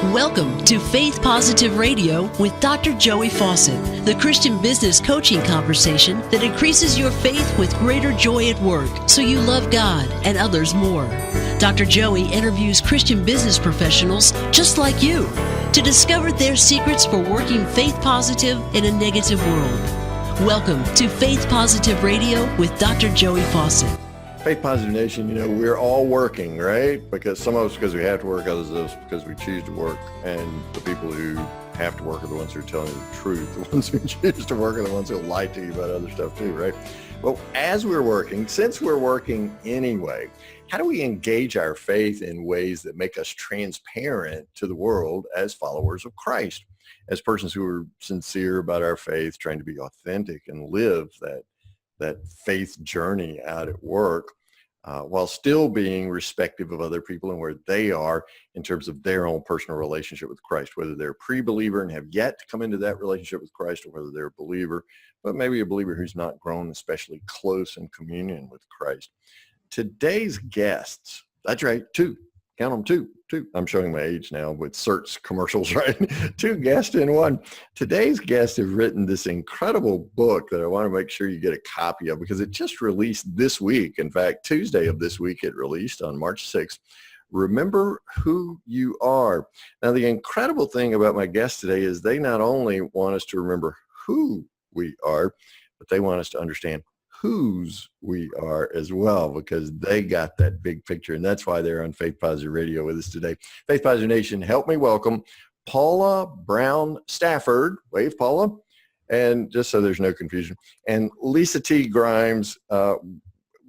Welcome to Faith Positive Radio with Dr. Joey Fawcett, the Christian business coaching conversation that increases your faith with greater joy at work so you love God and others more. Dr. Joey interviews Christian business professionals just like you to discover their secrets for working faith positive in a negative world. Welcome to Faith Positive Radio with Dr. Joey Fawcett. Faith Positive Nation, we're all working, right? Because some of us because we have to work, others of us because we choose to work. And the people who have to work are the ones who are telling you the truth. The ones who choose to work are the ones who lie to you about other stuff too, right? Well, as we're working, since we're working anyway, how do we engage our faith in ways that make us transparent to the world as followers of Christ, as persons who are sincere about our faith, trying to be authentic and live that faith journey out at work, while still being respectful of other people and where they are in terms of their own personal relationship with Christ, whether they're a pre-believer and have yet to come into that relationship with Christ, or whether they're a believer, but maybe a believer who's not grown especially close in communion with Christ. Today's guests, that's right, two. Count them, two. I'm showing my age now with search commercials, right? Two guests in one. Today's guests have written this incredible book that I want to make sure you get a copy of because it just released this week. In fact, Tuesday of this week, it released on March 6th. Remember Who You Are. Now, the incredible thing about my guests today is they not only want us to remember who we are, but they want us to understand whose we are as well, because they got that big picture, and that's why they're on Faith Positive Radio with us today. Faith Positive Nation, help me welcome Paula Brown Stafford. Wave, Paula. And just so there's no confusion, and Lisa T. Grimes,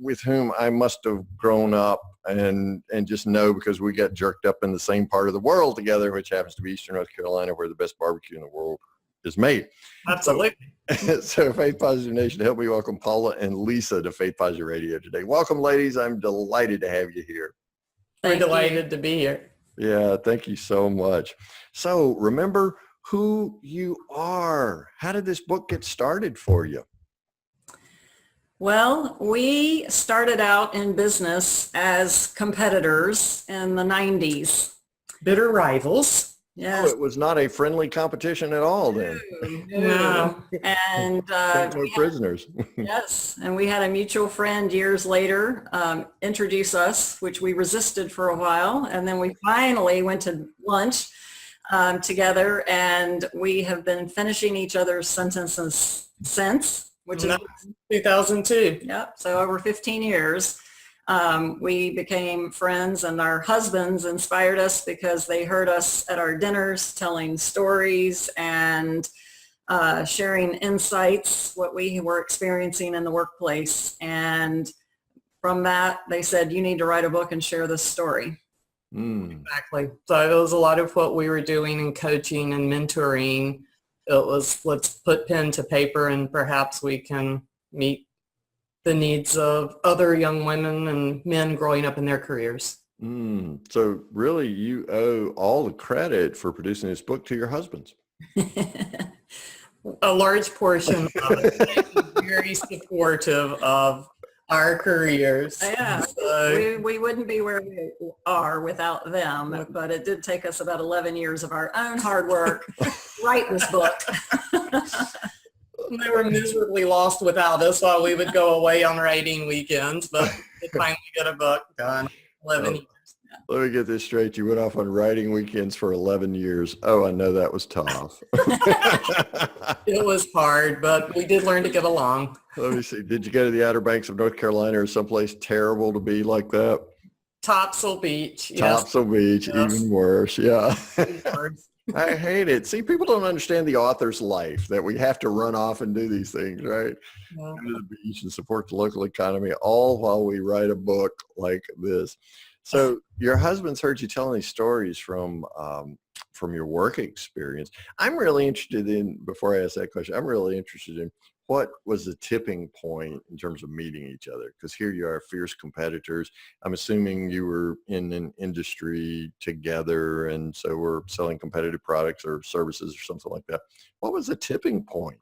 with whom I must have grown up and just know because we got jerked up in the same part of the world together, which happens to be Eastern North Carolina, where the best barbecue in the world is made. Absolutely. So Faith Positive Nation, help me welcome Paula and Lisa to Faith Positive Radio today. Welcome, ladies. I'm delighted to have you here. We're delighted to be here. Yeah, thank you so much. So remember who you are. How did this book get started for you? Well, we started out in business as competitors in the 90s. Bitter rivals. Yes. Oh, it was not a friendly competition at all then. No. And no prisoners. Yes. And we had a mutual friend years later introduce us, which we resisted for a while. And then we finally went to lunch together, and we have been finishing each other's sentences since, which is 2002. Yep. So over 15 years. We became friends, and our husbands inspired us because they heard us at our dinners telling stories and sharing insights, what we were experiencing in the workplace. And from that, they said, you need to write a book and share this story. Exactly. So it was a lot of what we were doing in coaching and mentoring. It was, let's put pen to paper and perhaps we can meet the needs of other young women and men growing up in their careers. So really you owe all the credit for producing this book to your husbands. A large portion of it. Very supportive of our careers. Yeah, so, we wouldn't be where we are without them, but it did take us about 11 years of our own hard work to write this book. They were miserably lost without us while we would go away on writing weekends, but we finally get a book done. 11 years. Let me get this straight. You went off on writing weekends for 11 years. Oh, I know that was tough. It was hard, but we did learn to get along. Let me see. Did you go to the Outer Banks of North Carolina or someplace terrible to be like that? Topsail Beach. Topsail Beach, yes. Even worse. Yeah. I hate it. See, people don't understand the author's life, that we have to run off and do these things, right? Yeah. Go to the beach and support the local economy, all while we write a book like this. So your husband's heard you telling these stories from your work experience. I'm really interested in, before I ask that question, I'm really interested in what was the tipping point in terms of meeting each other? Because here you are, fierce competitors. I'm assuming you were in an industry together, and so we're selling competitive products or services or something like that. What was the tipping point?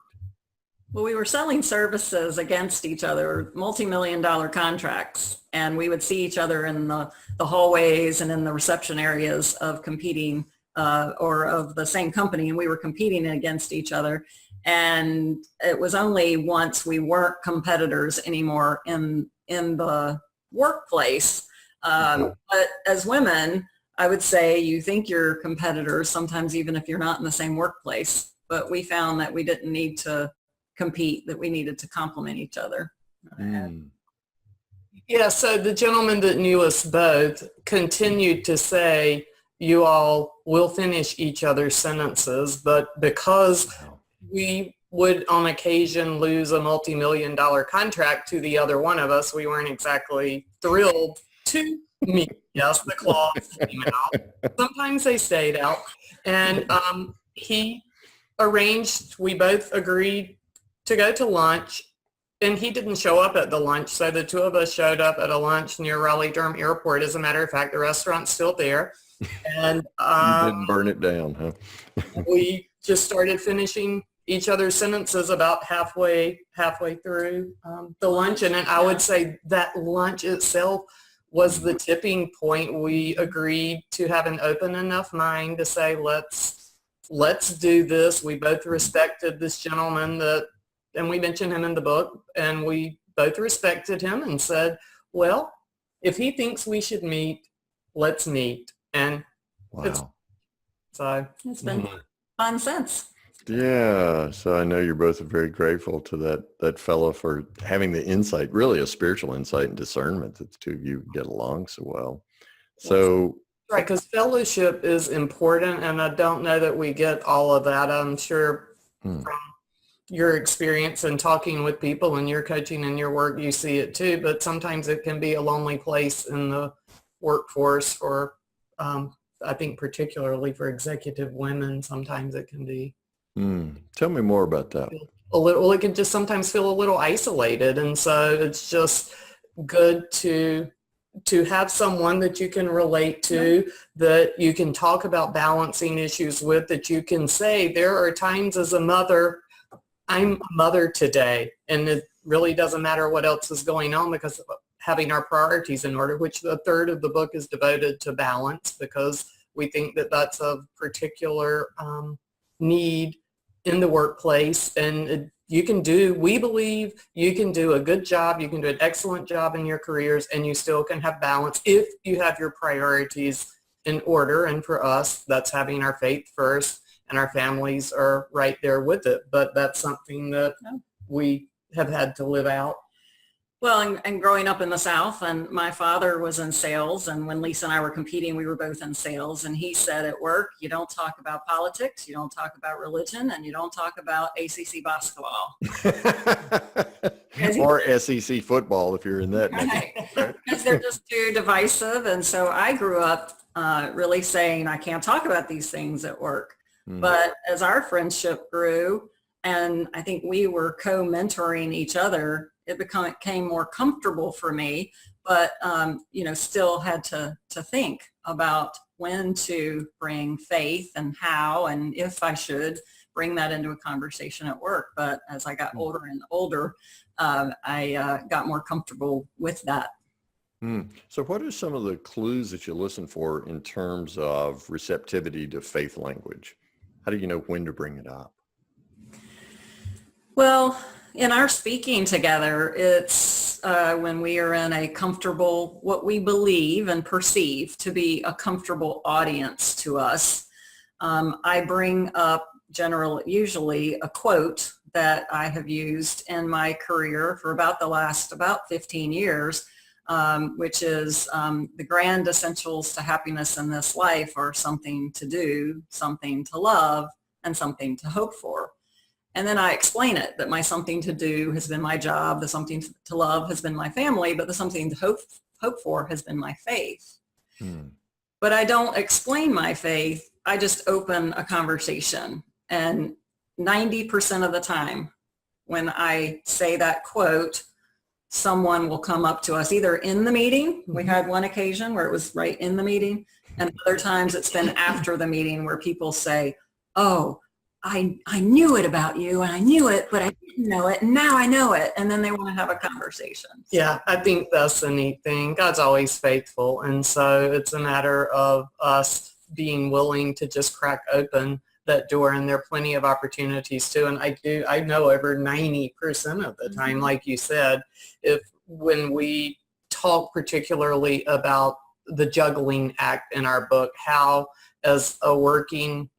Well, we were selling services against each other, multi-million-dollar contracts, and we would see each other in the hallways and in the reception areas of competing or of the same company, and we were competing against each other. And it was only once we weren't competitors anymore in the workplace. But as women, I would say you think you're competitors sometimes, even if you're not in the same workplace. But we found that we didn't need to compete, that we needed to complement each other. Yeah, so the gentleman that knew us both continued to say, you all will finish each other's sentences, but because we would on occasion lose a multi-million-dollar contract to the other one of us, we weren't exactly thrilled to meet. Yes, the claws came out. Sometimes they stayed out. And he arranged, we both agreed to go to lunch, and he didn't show up at the lunch, so the two of us showed up at a lunch near Raleigh-Durham Airport. As a matter of fact, the restaurant's still there. And you didn't burn it down, huh? we just started finishing each other's sentences about halfway through the lunch. And then I would say that lunch itself was the tipping point. We agreed to have an open enough mind to say, let's do this. We both respected this gentleman and we mentioned him in the book, and we both respected him and said, well, if he thinks we should meet, let's meet. And it's been fun since. Yeah. So I know you're both very grateful to that fellow for having the insight, really a spiritual insight and discernment that the two of you get along so well. So right, because fellowship is important, and I don't know that we get all of that. I'm sure from your experience and talking with people and your coaching and your work, you see it too, but sometimes it can be a lonely place in the workforce for, I think particularly for executive women, sometimes it can be. Tell me more about that. It can just sometimes feel a little isolated. And so it's just good to have someone that you can relate to, that you can talk about balancing issues with, that you can say, there are times as a mother, I'm a mother today, and it really doesn't matter what else is going on, because of having our priorities in order, which a third of the book is devoted to balance, because we think that that's a particular need in the workplace. And we believe you can do a good job, you can do an excellent job in your careers, and you still can have balance if you have your priorities in order. And for us, that's having our faith first, and our families are right there with it. But that's something that we have had to live out. Well, and growing up in the South, and my father was in sales, and when Lisa and I were competing, we were both in sales, and he said at work, you don't talk about politics, you don't talk about religion, and you don't talk about ACC basketball. Or SEC football if you're in that. Right. Because they're just too divisive. And so I grew up really saying, I can't talk about these things at work. But as our friendship grew, and I think we were co-mentoring each other, it became more comfortable for me, but still had to think about when to bring faith and how, and if I should bring that into a conversation at work. But as I got older and older, I got more comfortable with that. So what are some of the clues that you listen for in terms of receptivity to faith language? How do you know when to bring it up? Well, in our speaking together, it's when we are in a comfortable, what we believe and perceive to be a comfortable audience to us. I bring up usually a quote that I have used in my career for about the last 15 years, which is the grand essentials to happiness in this life are something to do, something to love, and something to hope for. And then I explain it, that my something to do has been my job, the something to love has been my family, but the something to hope for has been my faith. But I don't explain my faith, I just open a conversation. And 90% of the time when I say that quote, someone will come up to us either in the meeting. We had one occasion where it was right in the meeting, and other times it's been after the meeting where people say, oh, I knew it about you, and I knew it, but I didn't know it, and now I know it. And then they want to have a conversation. Yeah, I think that's the neat thing. God's always faithful. And so it's a matter of us being willing to just crack open that door, and there are plenty of opportunities too. And I know over 90% of the time, like you said, when we talk particularly about the juggling act in our book, how as a working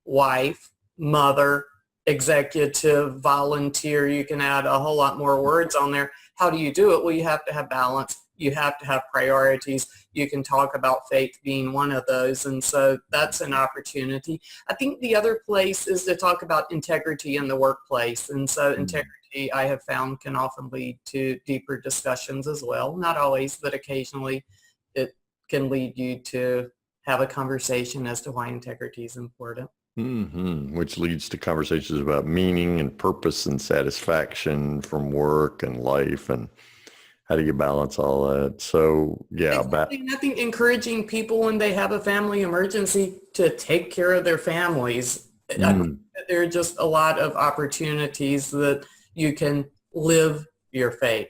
wife, mother, executive, volunteer, you can add a whole lot more words on there. How do you do it? Well, you have to have balance. You have to have priorities. You can talk about faith being one of those. And so that's an opportunity. I think the other place is to talk about integrity in the workplace. And so integrity, I have found, can often lead to deeper discussions as well. Not always, but occasionally it can lead you to have a conversation as to why integrity is important. Which leads to conversations about meaning and purpose and satisfaction from work and life, and how do you balance all that? So yeah, I think encouraging people when they have a family emergency to take care of their families. There are just a lot of opportunities that you can live your faith.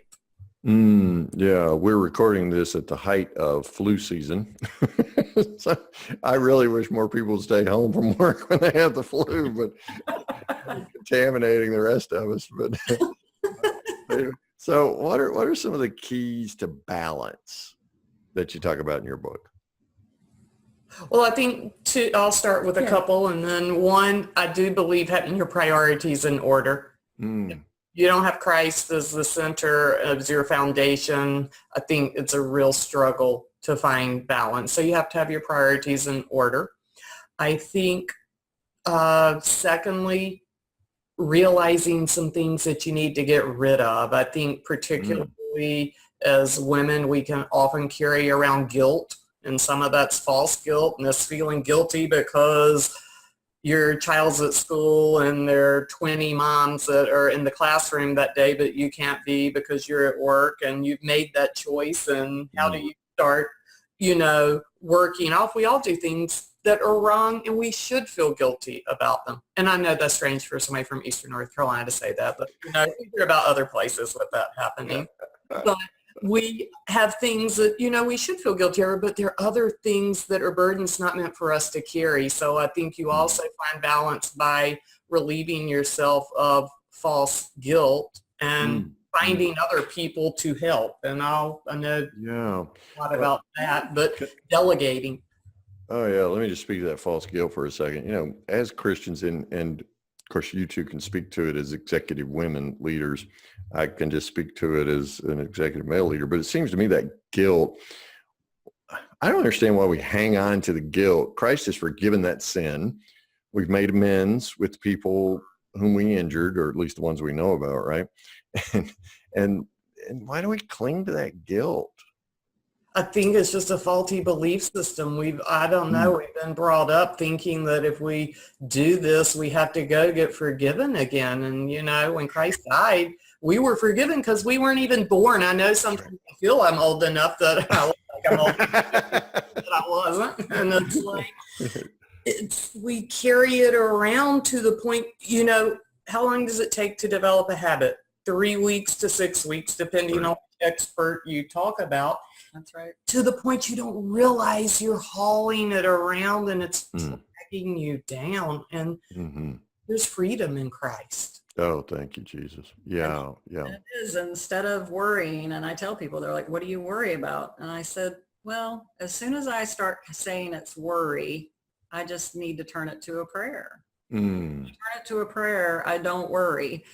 Yeah, we're recording this at the height of flu season. So I really wish more people would stay home from work when they have the flu, but contaminating the rest of us. But so what are some of the keys to balance that you talk about in your book? Well, I think I'll start with a couple, and then one, I do believe having your priorities in order. You don't have Christ as the center of your foundation, I think it's a real struggle to find balance. So you have to have your priorities in order. I think, secondly, realizing some things that you need to get rid of. I think particularly as women, we can often carry around guilt, and some of that's false guilt, and this feeling guilty because your child's at school and there are 20 moms that are in the classroom that day, but you can't be because you're at work and you've made that choice. And how do you start, working off? We all do things that are wrong and we should feel guilty about them. And I know that's strange for somebody from Eastern North Carolina to say that, but we hear about other places with that happening. But we have things that, we should feel guilty over, but there are other things that are burdens not meant for us to carry. So I think you also find balance by relieving yourself of false guilt and finding other people to help. And I know a lot about that, but delegating. Oh yeah, let me just speak to that false guilt for a second. As Christians, and of course you two can speak to it as executive women leaders, I can just speak to it as an executive male leader, but it seems to me that guilt, I don't understand why we hang on to the guilt. Christ has forgiven that sin. We've made amends with people whom we injured, or at least the ones we know about, right? And why do we cling to that guilt? I think it's just a faulty belief system. We've been brought up thinking that if we do this, we have to go get forgiven again. And, when Christ died, we were forgiven because we weren't even born. I know sometimes I feel I'm old enough that I look like I'm old enough that I wasn't. And it's like, we carry it around to the point, how long does it take to develop a habit? 3 weeks to 6 weeks, depending on which expert you talk about. That's right. To the point you don't realize you're hauling it around and it's dragging you down. And there's freedom in Christ. Oh, thank you, Jesus. Yeah. It is, instead of worrying. And I tell people, they're like, what do you worry about? And I said, well, as soon as I start saying it's worry, I just need to turn it to a prayer. Turn it to a prayer, I don't worry.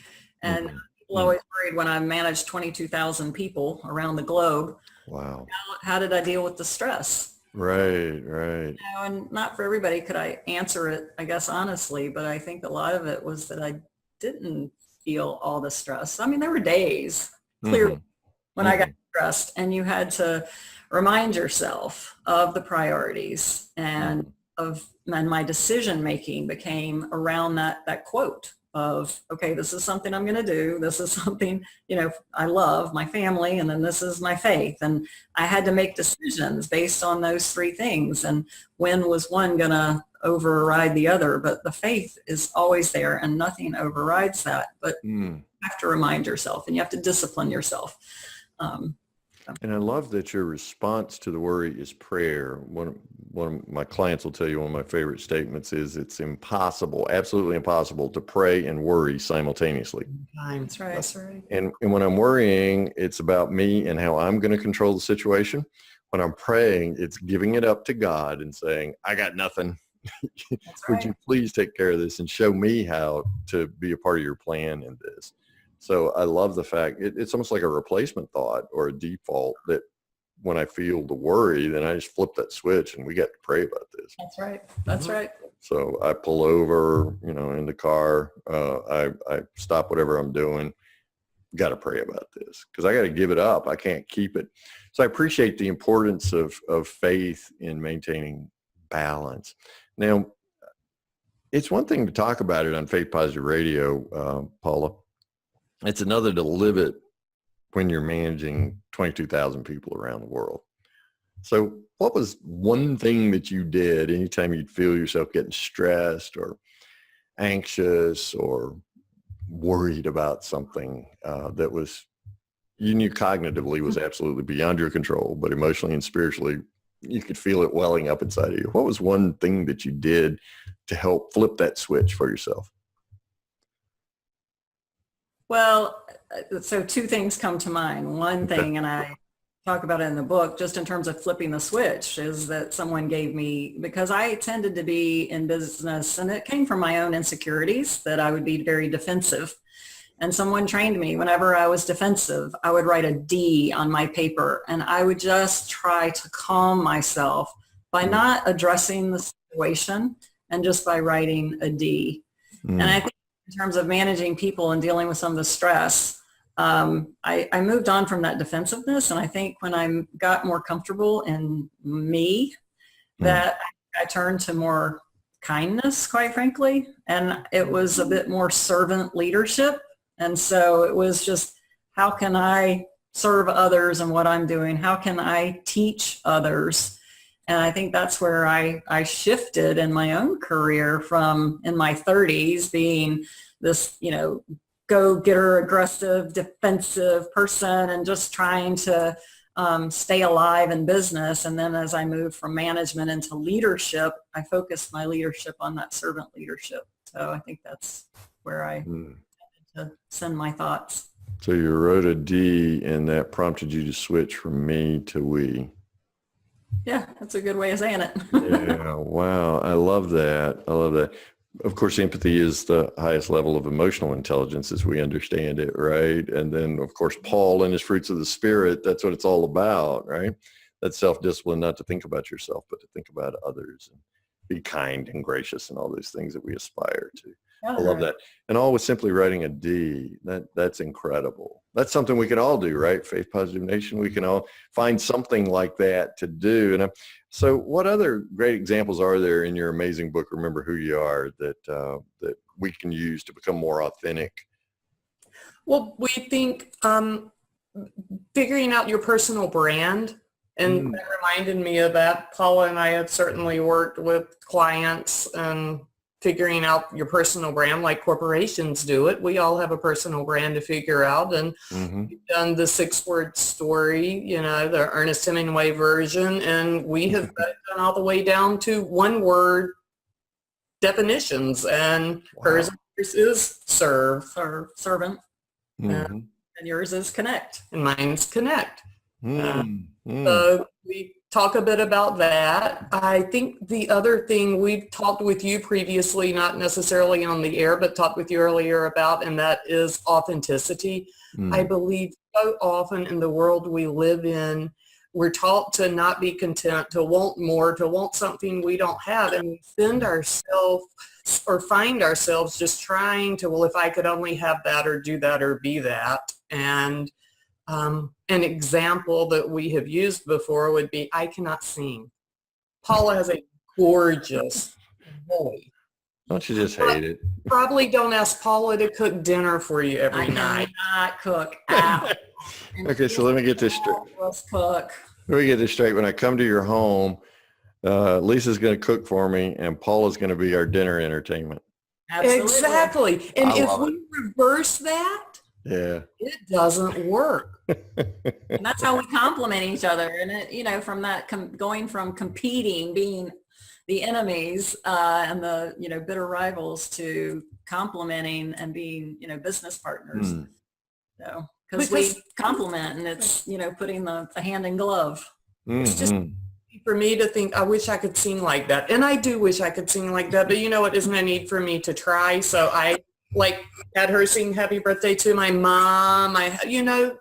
And people always worried when I managed 22,000 people around the globe. Wow. How did I deal with the stress? Right. And not for everybody could I answer it, I guess, honestly, but I think a lot of it was that I didn't feel all the stress. I mean, there were days, clearly, when I got stressed, and you had to remind yourself of the priorities and my decision making became around that quote of, okay, this is something I'm going to do. This is something, I love my family, and then this is my faith. And I had to make decisions based on those three things. And when was one going to override the other? But the faith is always there and nothing overrides that. But you have to remind yourself and you have to discipline yourself. And I love that your response to the worry is prayer. One of my clients will tell you one of my favorite statements is it's impossible, absolutely impossible to pray and worry simultaneously. That's right. That's right. And when I'm worrying, it's about me and how I'm going to control the situation. When I'm praying, it's giving it up to God and saying, I got nothing. Would you please take care of this and show me how to be a part of your plan in this? So I love the fact it's almost like a replacement thought or a default that when I feel the worry, then I just flip that switch and we got to pray about this. That's right. That's right. So I pull over, in the car. I stop whatever I'm doing. Got to pray about this because I got to give it up. I can't keep it. So I appreciate the importance of faith in maintaining balance. Now, it's one thing to talk about it on Faith Positive Radio, Paula. It's another to live it when you're managing 22,000 people around the world. So what was one thing that you did anytime you'd feel yourself getting stressed or anxious or worried about something that was, you knew cognitively was absolutely beyond your control, but emotionally and spiritually, you could feel it welling up inside of you? What was one thing that you did to help flip that switch for yourself? Well, so two things come to mind. One thing, and I talk about it in the book, just in terms of flipping the switch, is that someone gave me, because I tended to be in business, and it came from my own insecurities, that I would be very defensive. And someone trained me, whenever I was defensive, I would write a D on my paper, and I would just try to calm myself by not addressing the situation and just by writing a D. And I think in terms of managing people and dealing with some of the stress, I moved on from that defensiveness. And I think when I got more comfortable in me, that I turned to more kindness, quite frankly. And it was a bit more servant leadership. And so it was just, how can I serve others in what I'm doing? How can I teach others? And I think that's where I shifted in my own career from, in my 30s, being this, go-getter, aggressive, defensive person and just trying to stay alive in business. And then as I moved from management into leadership, I focused my leadership on that servant leadership. So I think that's where I to send my thoughts. So you wrote a D and that prompted you to switch from me to we. Yeah, that's a good way of saying it. Yeah, wow. I love that. I love that. Of course, empathy is the highest level of emotional intelligence as we understand it, right? And then, of course, Paul and his fruits of the Spirit, that's what it's all about, right? That's self-discipline, not to think about yourself, but to think about others and be kind and gracious and all those things that we aspire to. I love that. And all with simply writing a D. That's incredible. That's something we can all do, right? Faith Positive Nation. We can all find something like that to do. And so what other great examples are there in your amazing book, Remember Who You Are, that we can use to become more authentic? Well, we think figuring out your personal brand, and that reminded me of that. Paula and I have certainly worked with clients and figuring out your personal brand like corporations do it. We all have a personal brand to figure out. And we've done the 6-word story, the Ernest Hemingway version. And we have done all the way down to 1-word definitions. And hers is serve. Servant. And yours is connect. And mine's connect. So we talk a bit about that. I think the other thing we've talked with you previously, not necessarily on the air, but talked with you earlier about, and that is authenticity. I believe so often in the world we live in, we're taught to not be content, to want more, to want something we don't have, and we find ourselves just trying to, well, if I could only have that or do that or be that. And an example that we have used before would be, I cannot sing. Paula has a gorgeous voice. Don't you just hate it? Probably don't ask Paula to cook dinner for you every night. I cannot cook. Ow. Okay, so let me get this straight. Let's cook. Let me get this straight. When I come to your home, Lisa's going to cook for me, and Paula's going to be our dinner entertainment. Absolutely. Exactly. And if we reverse that, Yeah. It doesn't work. And that's how we complement each other. And it, from that, going from competing, being the enemies and the, bitter rivals, to complementing and being, business partners. So, because we complement, and it's, putting the hand in glove. It's just for me to think, I wish I could sing like that. And I do wish I could sing like that, but isn't a need for me to try. So I had her sing happy birthday to my mom. Yeah.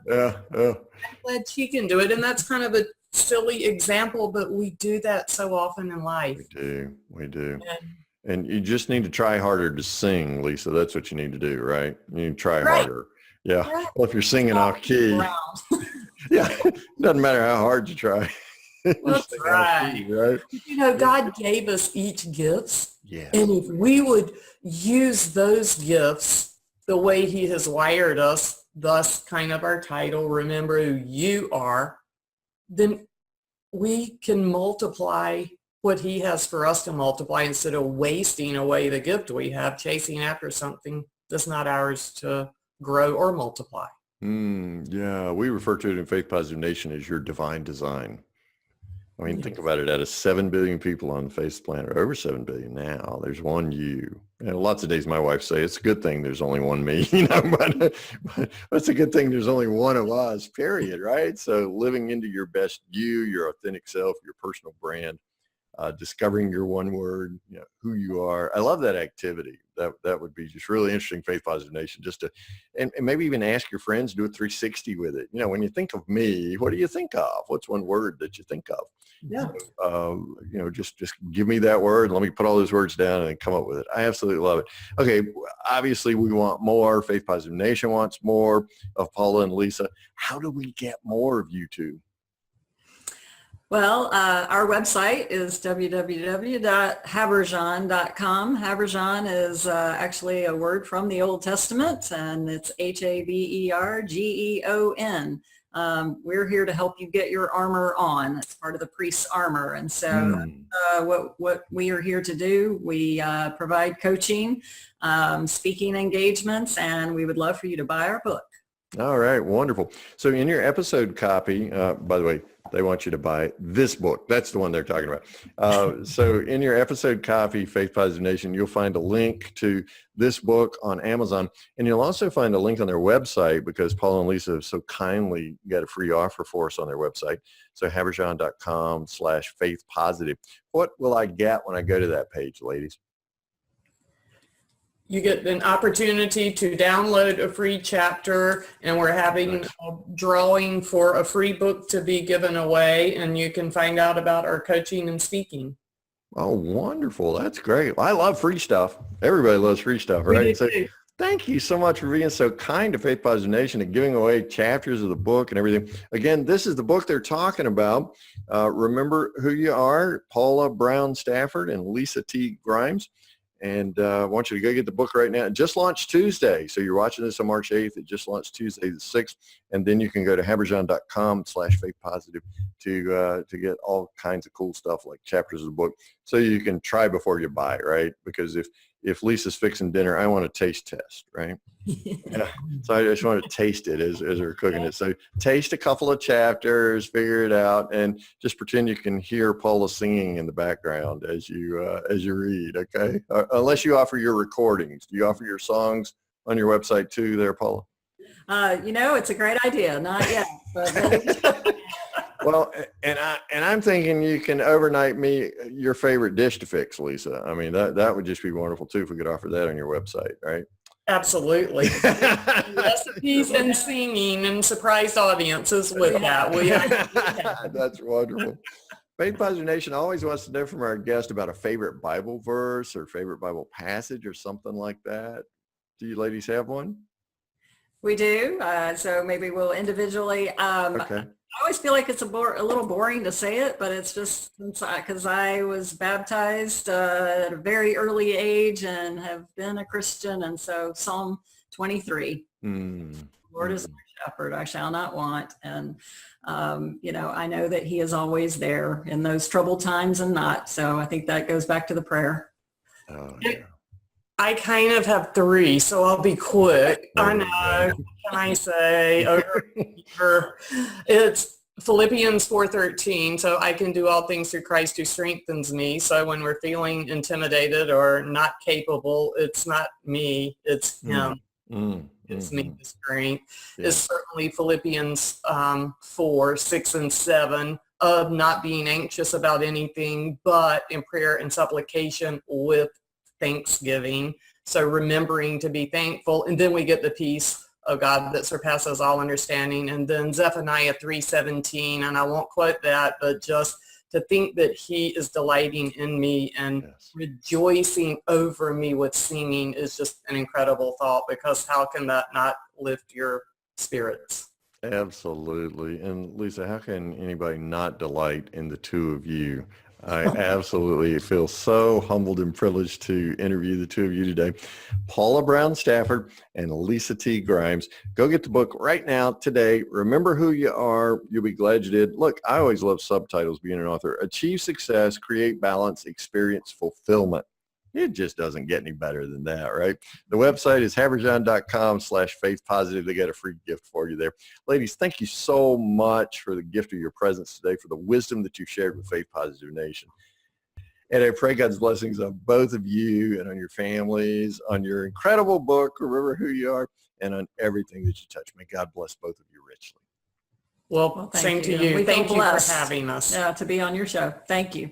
I'm glad she can do it. And that's kind of a silly example, but we do that so often in life. We do. And you just need to try harder to sing, Lisa. That's what you need to do, right? You need to try harder. Yeah. Right. Well, if you're singing off key, yeah, it doesn't matter how hard you try. That's right. Key, right? God gave us each gifts. Yes. And if we would use those gifts the way he has wired us, thus kind of our title, remember who you are, then we can multiply what he has for us to multiply instead of wasting away the gift we have, chasing after something that's not ours to grow or multiply. Yeah, we refer to it in Faith Positive Nation as your divine design. I mean, think about it. Out of 7 billion people on the face of the planet, or over 7 billion now, there's one you. And lots of days my wife say, it's a good thing there's only one me, but it's a good thing there's only one of us, period, right? So living into your best you, your authentic self, your personal brand, discovering your one word, who you are. I love that activity. That would be just really interesting, Faith Positive Nation, just to, and maybe even ask your friends, do a 360 with it. When you think of me, what do you think of? What's one word that you think of? Yeah. So, just give me that word. And let me put all those words down and then come up with it. I absolutely love it. Okay. Obviously we want more. Faith Positive Nation wants more of Paula and Lisa. How do we get more of you two? Well, our website is www.habergeon.com. Habergeon is actually a word from the Old Testament, and it's Habergeon. We're here to help you get your armor on. It's part of the priest's armor. And so what we are here to do, we provide coaching, speaking engagements, and we would love for you to buy our book. All right. Wonderful. So in your episode copy, by the way, they want you to buy this book. That's the one they're talking about. So in your episode copy, Faith Positive Nation, you'll find a link to this book on Amazon. And you'll also find a link on their website, because Paula and Lisa have so kindly got a free offer for us on their website. So habergeon.com/faith positive. What will I get when I go to that page, ladies? You get an opportunity to download a free chapter, and we're having a drawing for a free book to be given away, and you can find out about our coaching and speaking. Oh, wonderful. That's great. I love free stuff. Everybody loves free stuff, right? So thank you so much for being so kind to Faith Positive Nation and giving away chapters of the book and everything. Again, this is the book they're talking about. Remember who you are, Paula Brown Stafford and Lisa T. Grimes. And I want you to go get the book right now. It just launched Tuesday. So you're watching this on March 8th. It just launched Tuesday the 6th. And then you can go to habergeon.com/faith positive to get all kinds of cool stuff like chapters of the book. So you can try before you buy, right? Because if Lisa's fixing dinner, I want a taste test, right? So I just want to taste it as we're cooking it. So taste a couple of chapters, figure it out, and just pretend you can hear Paula singing in the background as you read, okay? Unless you offer your recordings. Do you offer your songs on your website too there, Paula? It's a great idea. Not yet, but Well, and I'm thinking you can overnight me your favorite dish to fix, Lisa. I mean, that would just be wonderful too if we could offer that on your website, right? Absolutely. Recipes and singing and surprised audiences with that. That's wonderful. Faith Positive Nation always wants to know from our guest about a favorite Bible verse or favorite Bible passage or something like that. Do you ladies have one? We do. So maybe we'll individually. Okay. I always feel like it's a little boring to say it, but it's just because I was baptized at a very early age and have been a Christian. And so Psalm 23, Lord is my shepherd, I shall not want. And, I know that he is always there in those troubled times and not. So I think that goes back to the prayer. Oh, yeah. I kind of have three, so I'll be quick. I know. What can I say? It's Philippians 4:13. So I can do all things through Christ who strengthens me. So when we're feeling intimidated or not capable, it's not me, it's him. It's me, the strength. It's certainly Philippians 4:6-7 of not being anxious about anything, but in prayer and supplication with thanksgiving. So remembering to be thankful. And then we get the peace of God that surpasses all understanding. And then Zephaniah 3:17, and I won't quote that, but just to think that he is delighting in me and rejoicing over me with singing is just an incredible thought, because how can that not lift your spirits? Absolutely. And Lisa, how can anybody not delight in the two of you? I absolutely feel so humbled and privileged to interview the two of you today. Paula Brown Stafford and Lisa T. Grimes. Go get the book right now, today. Remember who you are. You'll be glad you did. Look, I always love subtitles being an author. Achieve success, create balance, experience fulfillment. It just doesn't get any better than that, right? The website is habergeon.com/faithpositive. They got a free gift for you there. Ladies, thank you so much for the gift of your presence today, for the wisdom that you shared with Faith Positive Nation. And I pray God's blessings on both of you and on your families, on your incredible book, Remember Who You Are, and on everything that you touch. May God bless both of you richly. Well, same to you. Thank you for having us. To be on your show. Thank you.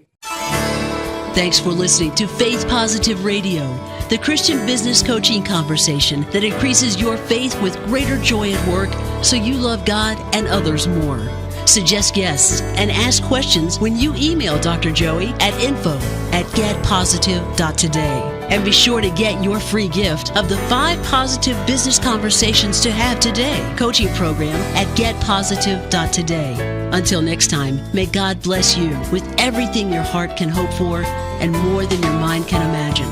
Thanks for listening to Faith Positive Radio, the Christian business coaching conversation that increases your faith with greater joy at work so you love God and others more. Suggest guests and ask questions when you email Dr. Joey at info@getpositive.today. And be sure to get your free gift of the 5 positive business conversations to have today coaching program at getpositive.today. Until next time, may God bless you with everything your heart can hope for and more than your mind can imagine.